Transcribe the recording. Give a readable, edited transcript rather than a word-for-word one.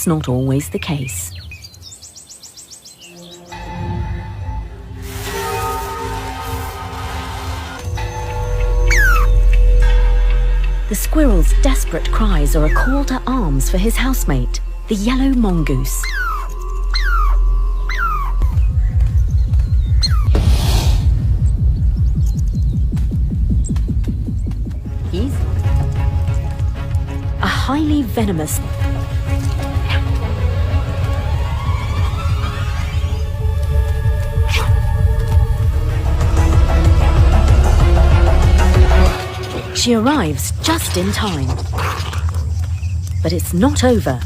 that's not always the case. The squirrel's desperate cries are a call to arms for his housemate, the yellow mongoose. He's a highly venomous She arrives just in time. But it's not over